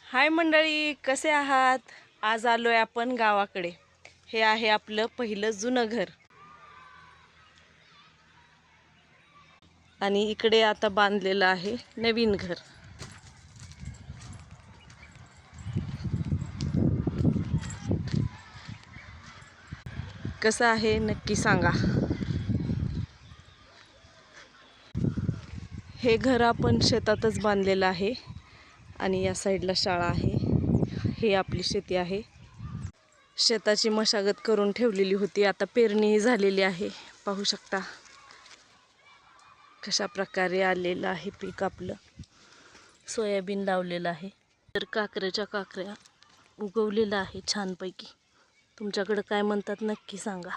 हाय मंडळी, कसे आहात? आज आलोय आपण गावाकडे. हे आहे आपलं पहिलं जुनं घर आणि इकडे आता बांधलेलं आहे नवीन घर. कसं आहे नक्की सांगा. हे घर आपण शेतातच बांधलेलं आहे आणि या साईडला शाळा आहे. हे आपली शेती आहे. शेताची मशागत करून ठेवलेली होती. आता पेरणी झालेली आहे. पाहू शकता कशा प्रकारे आलेलं आहे पीक आपलं. सोयाबीन लावलेलं आहे. तर काकऱ्याच्या काकऱ्या उगवलेलं आहे छानपैकी. तुमच्याकडं काय म्हणतात नक्की सांगा.